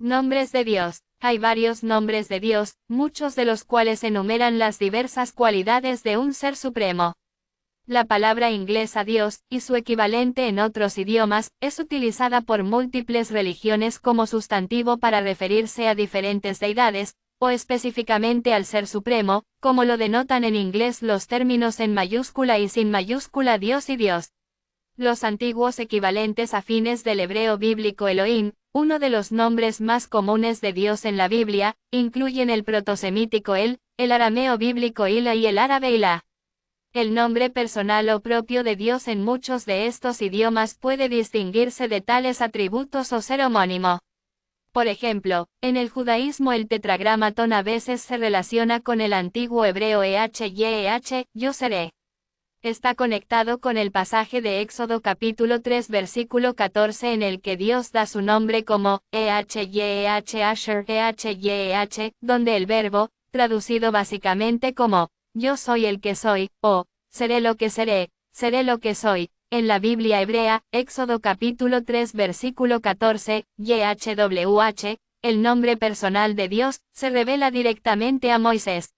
Nombres de Dios. Hay varios nombres de Dios, muchos de los cuales enumeran las diversas cualidades de un ser supremo. La palabra inglesa Dios, y su equivalente en otros idiomas, es utilizada por múltiples religiones como sustantivo para referirse a diferentes deidades, o específicamente al Ser Supremo, como lo denotan en inglés los términos en mayúscula y sin mayúscula Dios y Dios. Los antiguos equivalentes afines del hebreo bíblico Elohim, uno de los nombres más comunes de Dios en la Biblia, incluyen el protosemítico El, el arameo bíblico Ila y el árabe Ilah. El nombre personal o propio de Dios en muchos de estos idiomas puede distinguirse de tales atributos o ser homónimo. Por ejemplo, en el judaísmo el tetragramatón a veces se relaciona con el antiguo hebreo EHYEH, yo seré. Está conectado con el pasaje de Éxodo capítulo 3 versículo 14 en el que Dios da su nombre como EHYEH Asher EHYEH, donde el verbo, traducido básicamente como yo soy el que soy, o seré lo que seré soy, en la Biblia hebrea, Éxodo capítulo 3 versículo 14, YHWH, el nombre personal de Dios, se revela directamente a Moisés.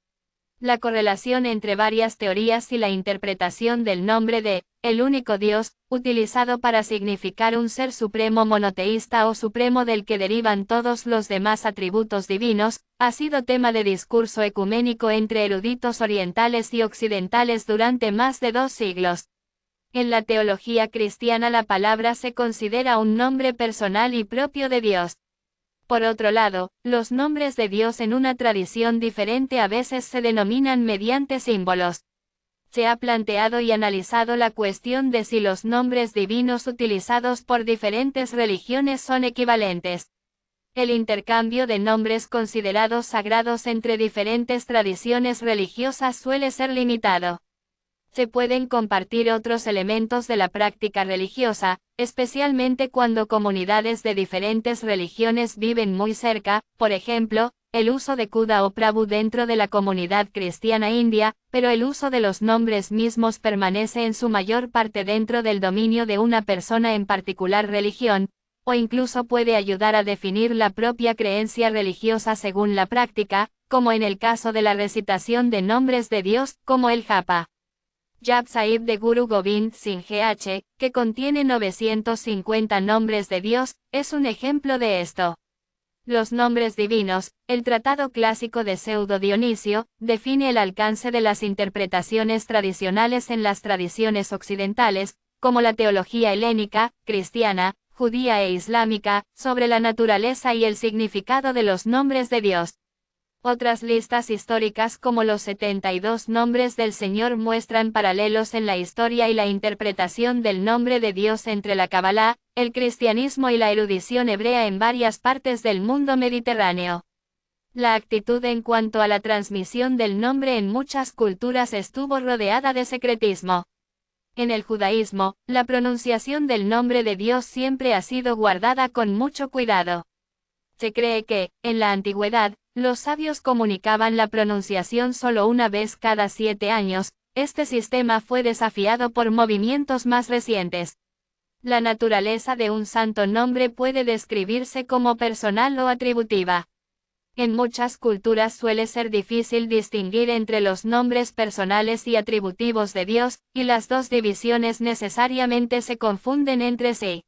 La correlación entre varias teorías y la interpretación del nombre de el único Dios, utilizado para significar un ser supremo monoteísta o supremo del que derivan todos los demás atributos divinos, ha sido tema de discurso ecuménico entre eruditos orientales y occidentales durante más de 2 siglos. En la teología cristiana la palabra se considera un nombre personal y propio de Dios. Por otro lado, los nombres de Dios en una tradición diferente a veces se denominan mediante símbolos. Se ha planteado y analizado la cuestión de si los nombres divinos utilizados por diferentes religiones son equivalentes. El intercambio de nombres considerados sagrados entre diferentes tradiciones religiosas suele ser limitado. Se pueden compartir otros elementos de la práctica religiosa, especialmente cuando comunidades de diferentes religiones viven muy cerca, por ejemplo, el uso de Khuda o Prabhu dentro de la comunidad cristiana india, pero el uso de los nombres mismos permanece en su mayor parte dentro del dominio de una persona en particular religión, o incluso puede ayudar a definir la propia creencia religiosa según la práctica, como en el caso de la recitación de nombres de Dios, como el japa. Jap Sahib de Guru Gobind Singh G.H., que contiene 950 nombres de Dios, es un ejemplo de esto. Los nombres divinos, el tratado clásico de Pseudo Dionisio, define el alcance de las interpretaciones tradicionales en las tradiciones occidentales, como la teología helénica, cristiana, judía e islámica, sobre la naturaleza y el significado de los nombres de Dios. Otras listas históricas como los 72 nombres del Señor muestran paralelos en la historia y la interpretación del nombre de Dios entre la Kabbalah, el cristianismo y la erudición hebrea en varias partes del mundo mediterráneo. La actitud en cuanto a la transmisión del nombre en muchas culturas estuvo rodeada de secretismo. En el judaísmo, la pronunciación del nombre de Dios siempre ha sido guardada con mucho cuidado. Se cree que, en la antigüedad, los sabios comunicaban la pronunciación solo una vez cada 7 años, este sistema fue desafiado por movimientos más recientes. La naturaleza de un santo nombre puede describirse como personal o atributiva. En muchas culturas suele ser difícil distinguir entre los nombres personales y atributivos de Dios, y las dos divisiones necesariamente se confunden entre sí.